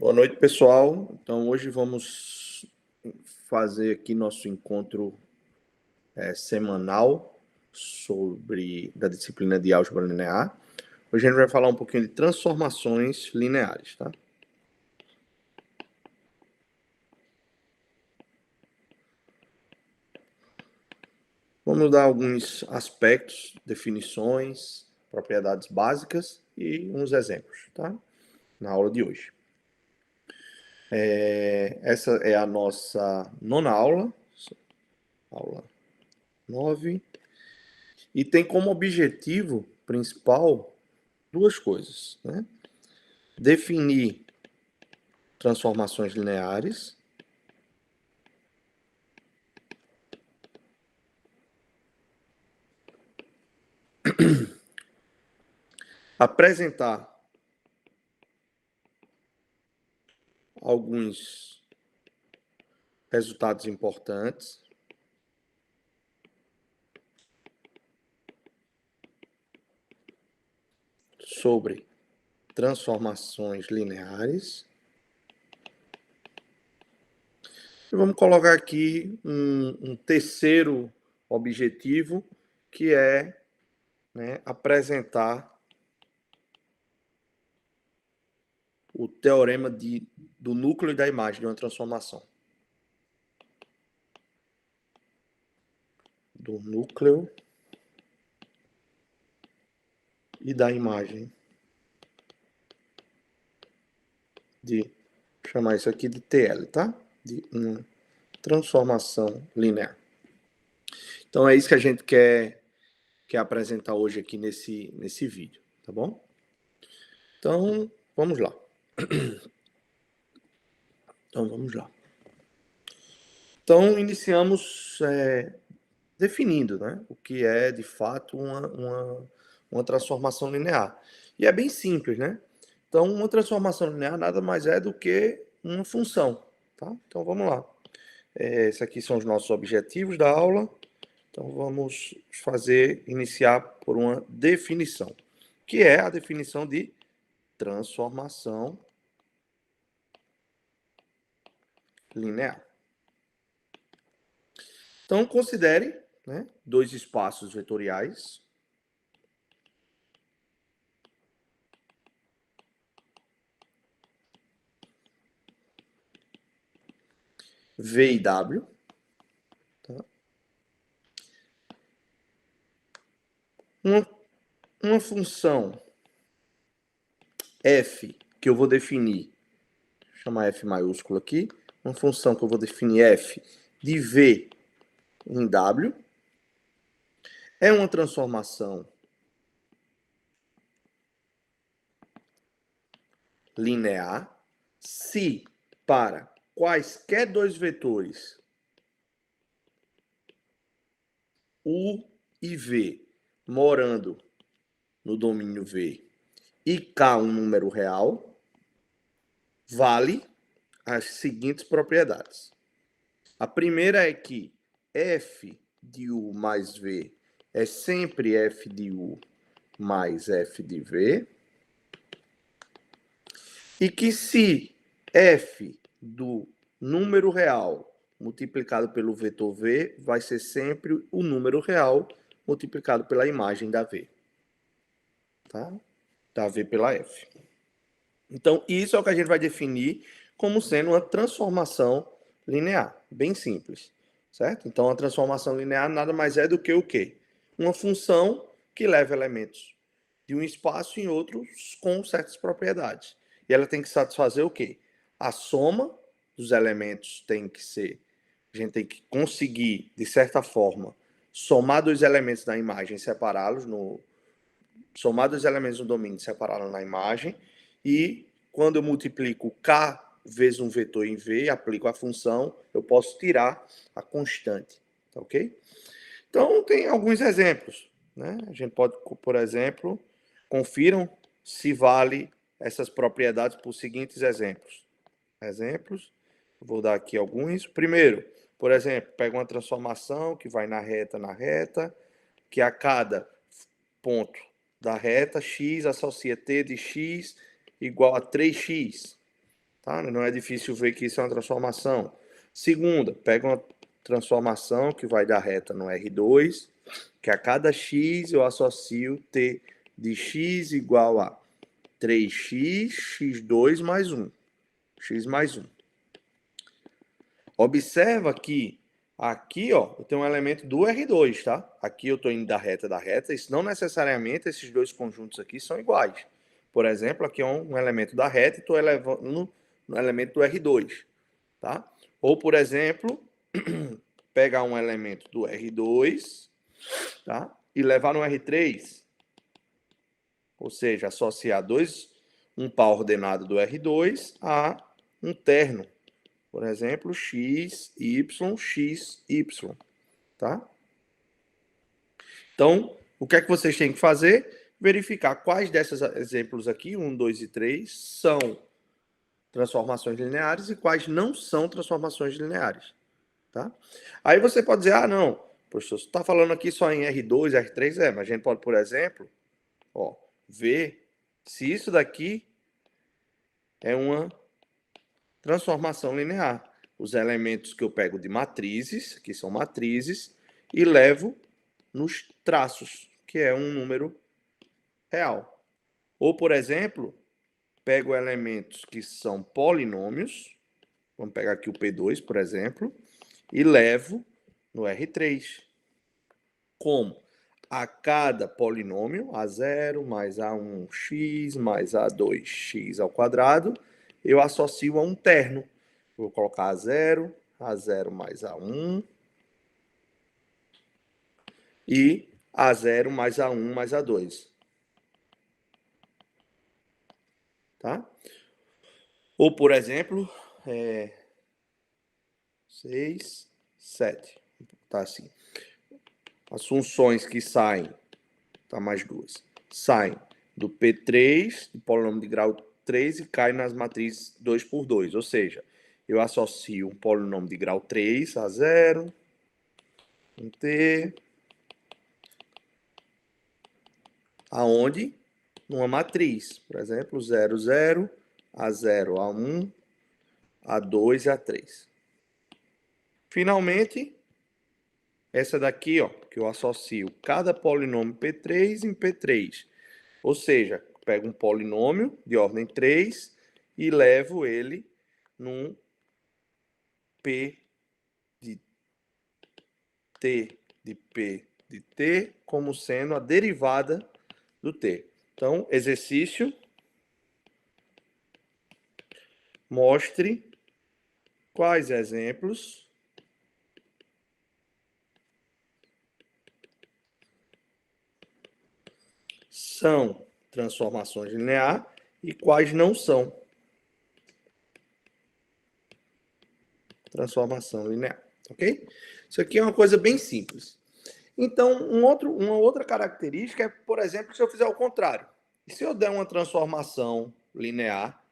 Boa noite, pessoal. Então, hoje vamos fazer aqui nosso encontro semanal da disciplina de álgebra linear. Hoje a gente vai falar um pouquinho de transformações lineares, tá? Vamos dar alguns aspectos, definições, propriedades básicas e uns exemplos, tá? Na aula de hoje. Essa é a nossa nona aula 9, e tem como objetivo principal duas coisas, né? Definir transformações lineares apresentar alguns resultados importantes sobre transformações lineares. E vamos colocar aqui um terceiro objetivo, que é, né, apresentar o teorema do núcleo e da imagem de uma transformação. Do núcleo e da imagem vou chamar isso aqui de TL, tá? De uma transformação linear. Então é isso que a gente quer apresentar hoje aqui nesse vídeo, tá bom? Então, vamos lá. Então, iniciamos definindo, né, o que é, de fato, uma transformação linear. E é bem simples, né? Então, uma transformação linear nada mais é do que uma função, tá? Então, vamos lá. Esses aqui são os nossos objetivos da aula. Então, vamos iniciar por uma definição, que é a definição de transformação linear. Então, considere, né, dois espaços vetoriais V e W. Tá? Uma função f que eu vou definir, vou chamar f maiúsculo aqui, uma função que eu vou definir f de v em w, é uma transformação linear se para quaisquer dois vetores u e v morando no domínio V e K um número real, vale as seguintes propriedades. A primeira é que f de u mais v é sempre f de u mais f de v, e que se f do número real multiplicado pelo vetor v vai ser sempre o número real multiplicado pela imagem da v. Tá? Da v pela f. Então, isso é o que a gente vai definir como sendo uma transformação linear. Bem simples. Certo? Então, a transformação linear nada mais é do que o quê? Uma função que leva elementos de um espaço em outros com certas propriedades. E ela tem que satisfazer o quê? A soma dos elementos tem que ser... A gente tem que conseguir, de certa forma, somar dois elementos da imagem e separá-los somar dois elementos no domínio e separá-los na imagem. E quando eu multiplico K vezes um vetor em V, aplico a função, eu posso tirar a constante. Tá ok? Então, tem alguns exemplos. Né? A gente pode, por exemplo, confiram se vale essas propriedades por seguintes exemplos. Vou dar aqui alguns. Primeiro, por exemplo, pega uma transformação que vai na reta, que a cada ponto da reta x associa t de x igual a 3x. Tá? Não é difícil ver que isso é uma transformação. Segunda, pega uma transformação que vai dar reta no R2, que a cada x eu associo t de x igual a 3x, x2 mais 1. X mais 1. Observa que aqui, ó, eu tenho um elemento do R2, tá? Aqui eu estou indo da reta. Isso não necessariamente esses dois conjuntos aqui são iguais. Por exemplo, aqui é um elemento da reta e estou elevando no elemento do R2, tá? Ou, por exemplo, pegar um elemento do R2, tá? E levar no R3. Ou seja, associar um par ordenado do R2 a um terno. Por exemplo, x, y, x, y. Tá? Então, o que é que vocês têm que fazer? Verificar quais desses exemplos aqui, 1, 2 e 3, são transformações lineares e quais não são transformações lineares. Tá? Aí você pode dizer, ah, não, professor, você está falando aqui só em R2, R3, mas a gente pode, por exemplo, ó, ver se isso daqui é uma transformação linear. Os elementos que eu pego de matrizes, que são matrizes, e levo nos traços, que é um número real. Ou, por exemplo, pego elementos que são polinômios, vamos pegar aqui o P2, por exemplo, e levo no R3. Como? A cada polinômio, A0 mais A1x mais A2x ao quadrado, eu associo a um terno. Vou colocar A0 mais A1 e A0 mais A1 mais A2. Tá? Ou, por exemplo, 6, 7. Tá assim. As funções que saem, tá mais duas, saem do P3, do polinômio de grau 3, e caem nas matrizes 2 por 2. Ou seja, eu associo um polinômio de grau 3 a 0, um T, aonde? Numa matriz. Por exemplo, 0, 0, A0, A1, A2 e A3. Finalmente, essa daqui, ó, que eu associo cada polinômio P3 em P3. Ou seja, pego um polinômio de ordem 3 e levo ele num P de T de P de T como sendo a derivada do T. Então, exercício. Mostre quais exemplos são transformações lineares e quais não são transformação linear, ok? Isso aqui é uma coisa bem simples. Então, uma outra característica é, por exemplo, se eu fizer o contrário. E se eu der uma transformação linear,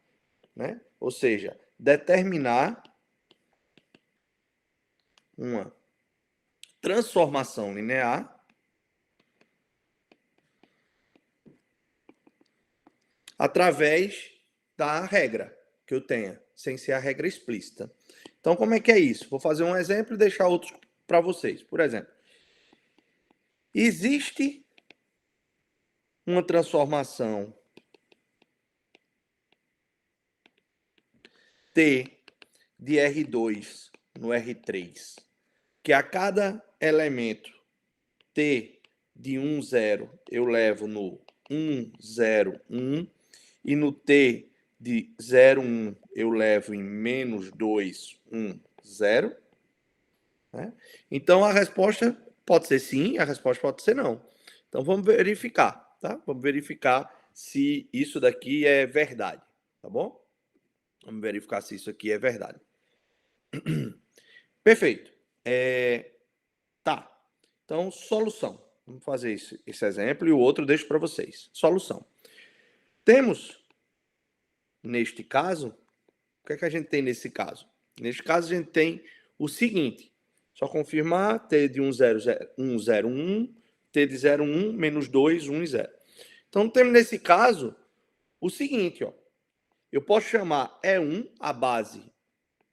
né? Ou seja, determinar uma transformação linear através da regra que eu tenha, sem ser a regra explícita. Então, como é que é isso? Vou fazer um exemplo e deixar outros para vocês. Por exemplo, existe uma transformação T de R2 no R3, que a cada elemento T de 1, 0 eu levo no 1, 0, 1, e no T de 0, 1 eu levo em menos 2, 1, 0. Né? Então a resposta pode ser sim, a resposta pode ser não. Então vamos verificar, tá? Vamos verificar se isso daqui é verdade, tá bom? Vamos verificar se isso aqui é verdade. Perfeito. Tá. Então, solução. Vamos fazer esse exemplo e o outro eu deixo para vocês. Solução. Temos, neste caso, o que é que a gente tem nesse caso? Neste caso, a gente tem o seguinte. Só confirmar, T de 1, 0, 1, 0, 1, T de 0, 1, menos 2, 1 e 0. Então, temos nesse caso o seguinte, ó. Eu posso chamar E1 a base,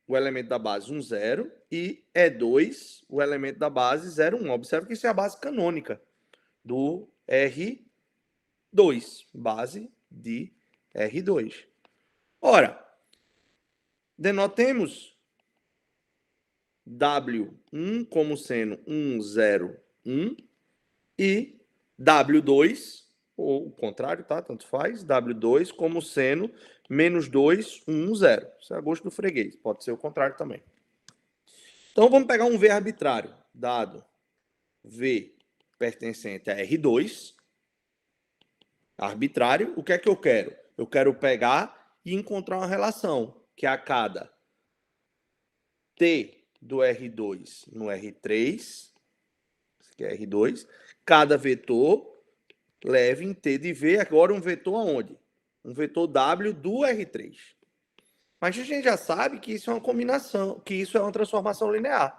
o elemento da base 1, 0, e E2 o elemento da base 0, 1. Observe que isso é a base canônica do R2, base de R2. Ora, denotemos W1 como sendo 1, 0, 1 e W2, ou o contrário, tá? Tanto faz, W2 como sendo menos 2, 1, 0. Isso é a gosto do freguês, pode ser o contrário também. Então vamos pegar um V arbitrário, dado V pertencente a R2, arbitrário. O que é que eu quero? Eu quero pegar e encontrar uma relação, que a cada T do R2 no R3, esse aqui é R2, cada vetor leve em T de V, agora um vetor aonde? Um vetor W do R3. Mas a gente já sabe que isso é uma combinação, que isso é uma transformação linear.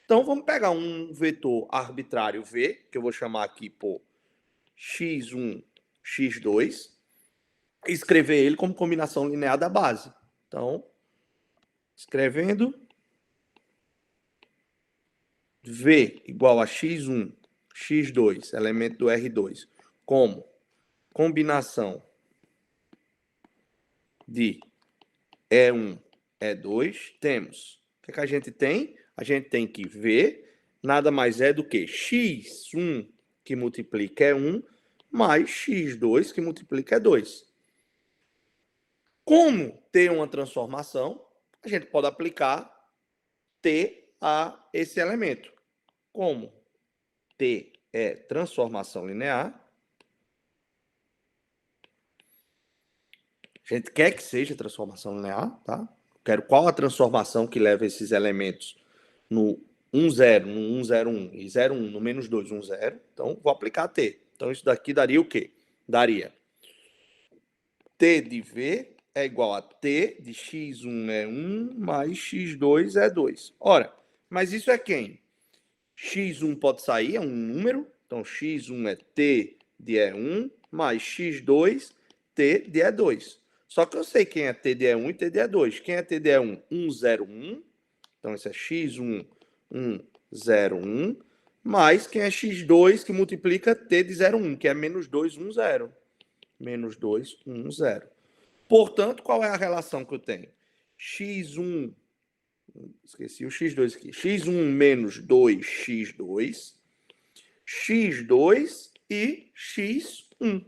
Então vamos pegar um vetor arbitrário V, que eu vou chamar aqui por x1, x2, e escrever ele como combinação linear da base. Então, escrevendo V igual a x1, x2, elemento do R2, como combinação de E1, E2, temos. O que a gente tem? A gente tem que V nada mais é do que x1 que multiplica E1 mais x2 que multiplica E2. Como ter uma transformação, a gente pode aplicar T a esse elemento. Como T é transformação linear, a gente quer que seja transformação linear, tá? Quero qual a transformação que leva esses elementos no 1, 0, no 1, 0, 1 e 0, 1 no menos 2, 1, 0. Então, vou aplicar T. Então, isso daqui daria o quê? Daria T de V é igual a T de x1 é 1 mais x2 é 2. Ora, mas isso é quem? X1 pode sair, é um número. Então, x1 é T de E1 mais x2 T de E2. Só que eu sei quem é T de E1 e T de E2. Quem é T de E1? 1, 0, 1. Então, isso é x1, 1, 0, 1. Mais quem é x2 que multiplica T de 0, 1, que é menos 2, 1, 0. Menos 2, 1, 0. Portanto, qual é a relação que eu tenho? x1, esqueci o x2 aqui, x1 menos 2x2, x2 e x1.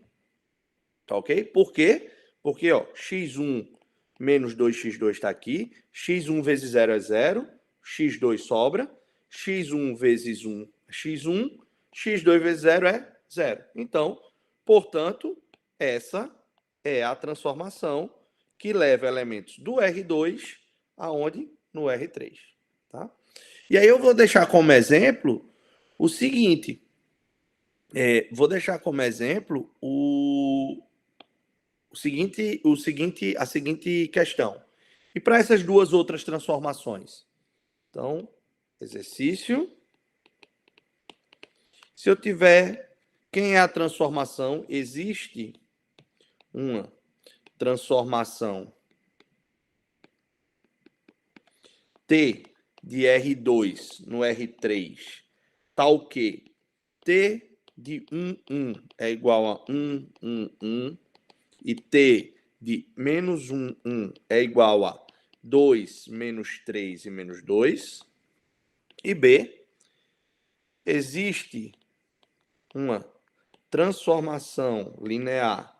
Tá ok? Por quê? Porque ó, x1 menos 2x2 está aqui, x1 vezes 0 é 0, x2 sobra, x1 vezes 1 é x1, x2 vezes 0 é 0. Então, portanto, essa é a transformação que leva elementos do R2 aonde? No R3. Tá? E aí eu vou deixar como exemplo o seguinte. Vou deixar como exemplo a seguinte questão. E para essas duas outras transformações? Então, exercício. Se eu tiver, quem é a transformação? Existe uma transformação T de R2 no R3, tal que T de 1, 1 é igual a 1, 1, 1, e T de menos 1, 1 é igual a 2, menos 3 e menos 2. E B, existe uma transformação linear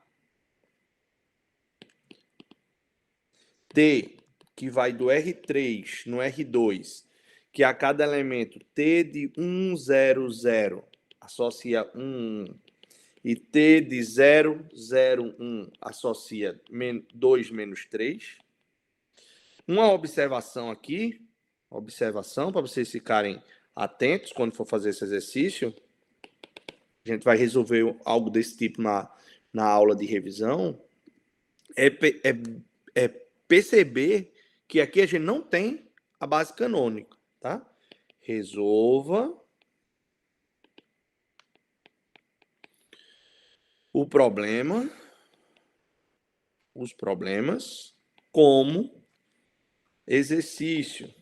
T que vai do R3 no R2, que a cada elemento T de 1, 0, 0 associa 1, 1, e T de 0, 0, 1 associa 2 menos 3. Uma observação aqui, observação para vocês ficarem atentos quando for fazer esse exercício. A gente vai resolver algo desse tipo na aula de revisão. É perceber que aqui a gente não tem a base canônica, tá? Resolva o problema os problemas como exercício.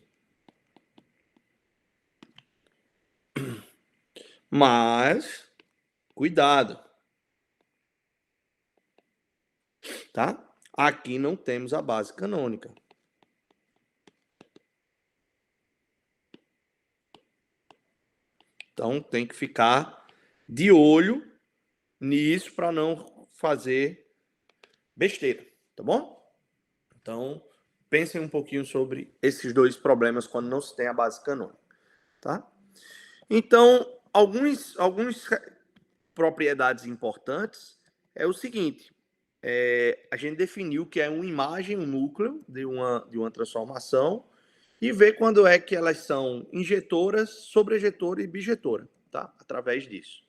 Mas, cuidado, tá? Aqui não temos a base canônica. Então, tem que ficar de olho nisso para não fazer besteira, tá bom? Então, pensem um pouquinho sobre esses dois problemas quando não se tem a base canônica, tá? Então, algumas propriedades importantes é o seguinte: a gente definiu que é uma imagem, um núcleo de uma transformação, e ver quando é que elas são injetoras, sobrejetora e bijetora, tá? Através disso.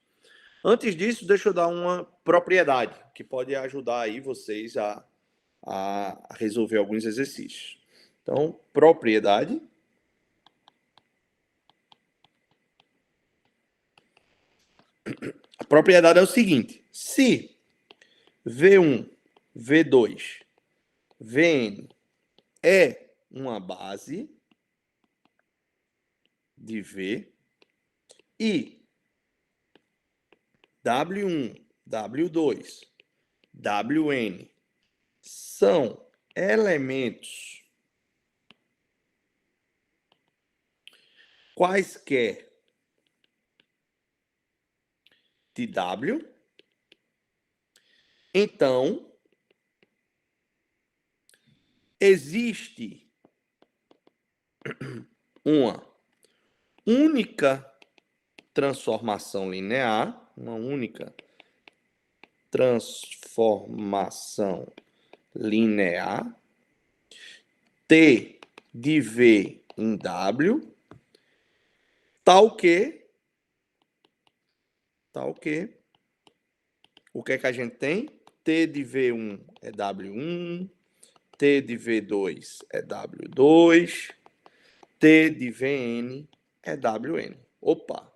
Antes disso, deixa eu dar uma propriedade que pode ajudar aí vocês a resolver alguns exercícios. Então, propriedade. A propriedade é o seguinte: se V1, V2, Vn é uma base de V e W1, W2, Wn são elementos quaisquer de W, então existe uma única transformação linear, uma única transformação linear, T de V em W, tal que o que é que a gente tem? T de V1 é W1, T de V2 é W2, T de Vn é Wn. Opa!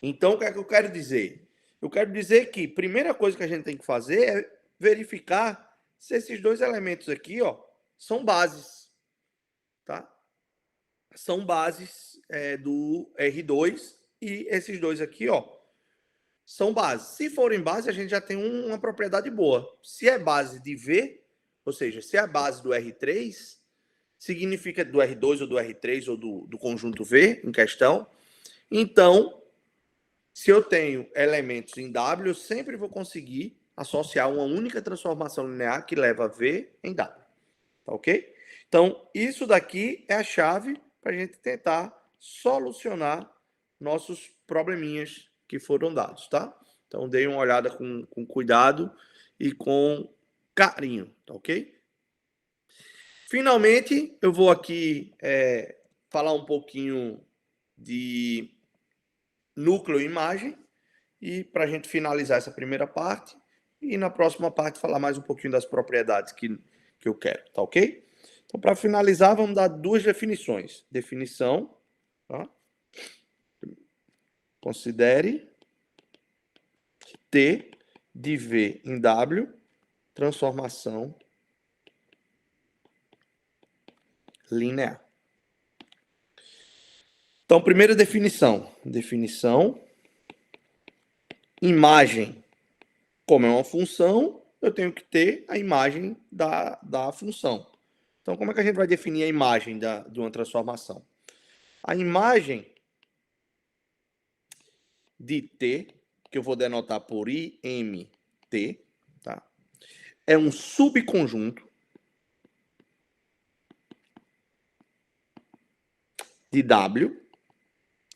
Então, o que é que eu quero dizer? Eu quero dizer que a primeira coisa que a gente tem que fazer é verificar se esses dois elementos aqui, ó, são bases, tá? São bases do R2 e esses dois aqui, ó, são bases. Se forem bases, a gente já tem uma propriedade boa. Se é base de V, ou seja, se é base do R3, significa do R2 ou do R3 ou do conjunto V em questão. Então, se eu tenho elementos em W, eu sempre vou conseguir associar uma única transformação linear que leva V em W. Tá ok? Então, isso daqui é a chave para a gente tentar solucionar nossos probleminhas que foram dados, tá? Então, dê uma olhada com cuidado e com carinho, tá ok? Finalmente, eu vou aqui falar um pouquinho de núcleo e imagem, e para a gente finalizar essa primeira parte, e na próxima parte falar mais um pouquinho das propriedades que eu quero, tá ok? Então, para finalizar, vamos dar duas definições. Definição, tá? Considere T de V em W, transformação linear. Então, primeira definição. Definição. Imagem. Como é uma função, eu tenho que ter a imagem da função. Então, como é que a gente vai definir a imagem de uma transformação? A imagem de T, que eu vou denotar por IMT, tá? É um subconjunto de W,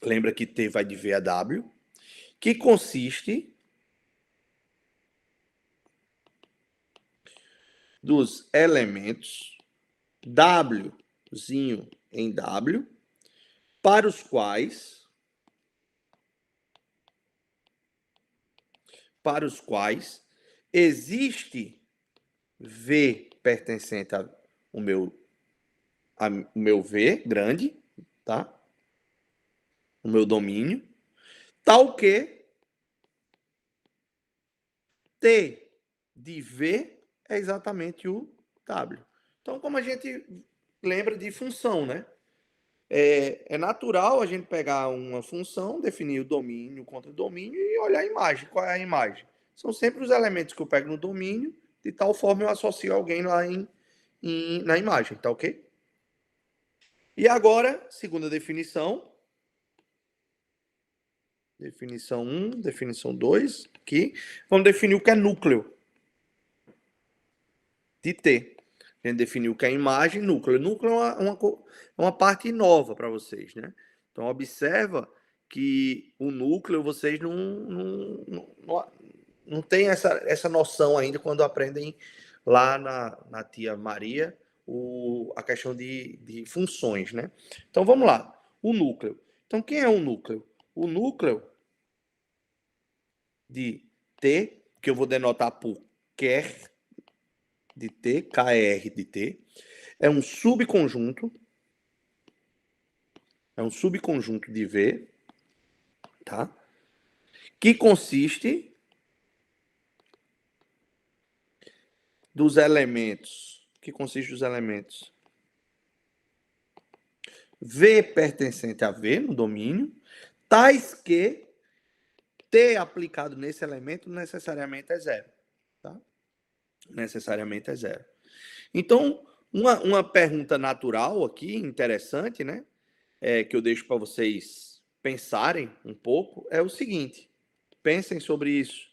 lembra que T vai de V a W, que consiste dos elementos Wzinho em W, para os quais existe V pertencente ao meu V grande, tá? O meu domínio, tal que T de V é exatamente o W. Então, como a gente lembra de função, né? É natural a gente pegar uma função, definir o domínio contra o domínio e olhar a imagem. Qual é a imagem? São sempre os elementos que eu pego no domínio, de tal forma eu associo alguém lá na imagem, tá ok? E agora, segunda definição. Definição 1, definição 2, aqui. Vamos definir o que é núcleo de T. A gente definiu o que é imagem, núcleo. Núcleo é uma parte nova para vocês, né? Então, observa que o núcleo vocês não tem essa noção ainda quando aprendem lá na tia Maria a questão de funções, né? Então, vamos lá. O núcleo. Então, quem é o núcleo? O núcleo de T, que eu vou denotar por Ker de T, KR de T, é um subconjunto de V, tá? Que consiste dos elementos V pertencente a V no domínio, tais que T aplicado nesse elemento necessariamente é zero, tá? Necessariamente é zero. Então, uma pergunta natural aqui, interessante, né? Que eu deixo para vocês pensarem um pouco, é o seguinte. Pensem sobre isso.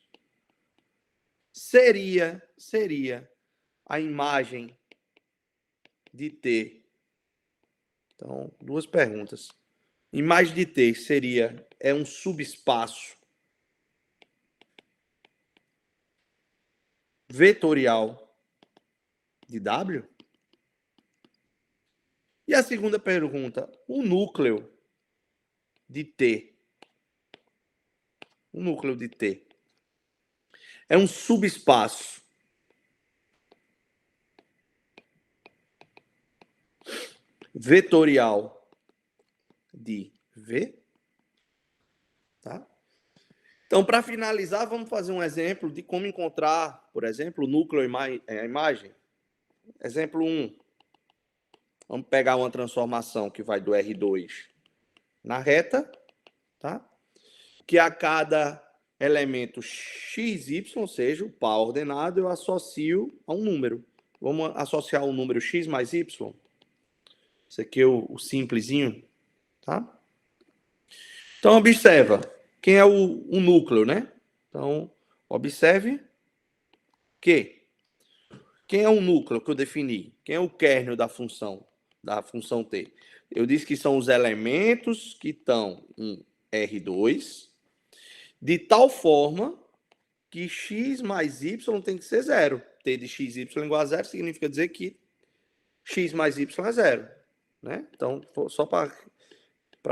Seria a imagem de T. Então, duas perguntas. Imagem de T é um subespaço vetorial de W? E a segunda pergunta, o núcleo de T é um subespaço vetorial de V? Tá? Então, para finalizar, vamos fazer um exemplo de como encontrar, por exemplo, o núcleo e a imagem. Exemplo 1. Vamos pegar uma transformação que vai do R2 na reta, tá? Que a cada elemento xy, ou seja, o par ordenado, eu associo a um número. Vamos associar o número x mais y. Esse aqui é o simplesinho, tá? Então, observa. Quem é o núcleo, né? Então, observe que quem é o núcleo que eu defini? Quem é o kernel da função T? Eu disse que são os elementos que estão em R2, de tal forma que x mais y tem que ser zero. T de x, y igual a zero significa dizer que x mais y é zero. Né? Então, só para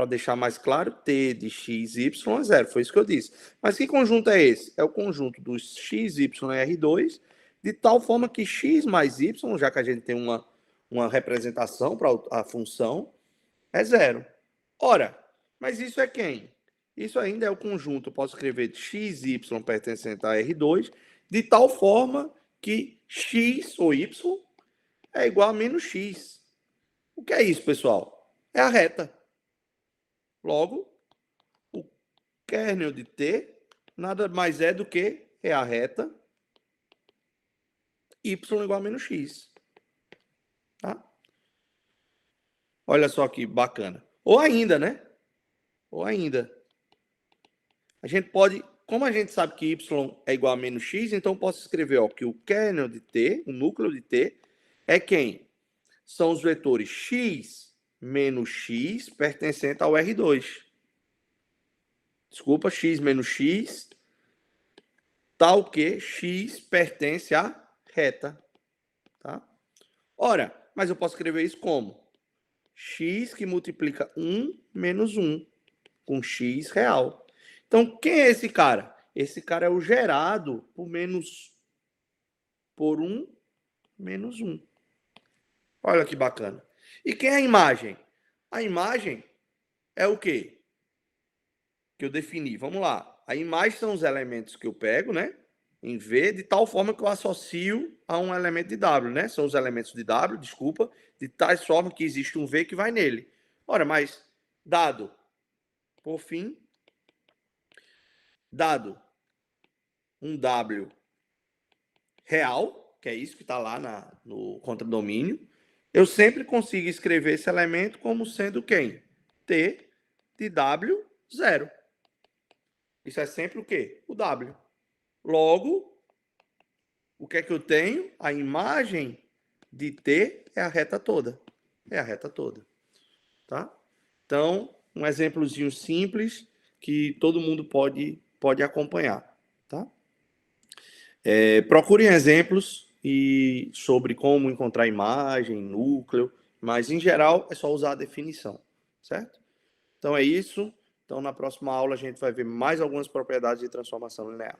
deixar mais claro, T de x, y é zero. Foi isso que eu disse. Mas que conjunto é esse? É o conjunto dos x, y e R2, de tal forma que x mais y, já que a gente tem uma representação para a função, é zero. Ora, mas isso é quem? Isso ainda é o conjunto, eu posso escrever x, y pertencente a R2, de tal forma que x ou y é igual a menos x. O que é isso, pessoal? É a reta. Logo, o kernel de T nada mais é do que a reta y igual a menos x. Tá? Olha só que bacana. Ou ainda, né? A gente pode, como a gente sabe que y é igual a menos x, então posso escrever que o kernel de T, o núcleo de T, é quem? São os vetores x menos x pertencente ao R2. Desculpa, x menos x, tal que x pertence à reta. Tá? Ora, mas eu posso escrever isso como? X que multiplica 1 menos 1, com x real. Então, quem é esse cara? Esse cara é o gerado por 1 menos 1. Olha que bacana. E quem é a imagem? A imagem é o quê? Que eu defini. Vamos lá. A imagem são os elementos que eu pego, né? em V, de tal forma que eu associo a um elemento de W, né? São os elementos de W, desculpa, de tais forma que existe um V que vai nele. Ora, mas dado, por fim, dado um W real, que é isso que está lá no contradomínio, eu sempre consigo escrever esse elemento como sendo quem? T de W, 0. Isso é sempre o quê? O W. Logo, o que é que eu tenho? A imagem de T é a reta toda. É a reta toda. Tá? Então, um exemplozinho simples que todo mundo pode acompanhar. Tá? Procurem exemplos sobre como encontrar imagem, núcleo, mas em geral é só usar a definição, certo? Então é isso. Então na próxima aula a gente vai ver mais algumas propriedades de transformação linear.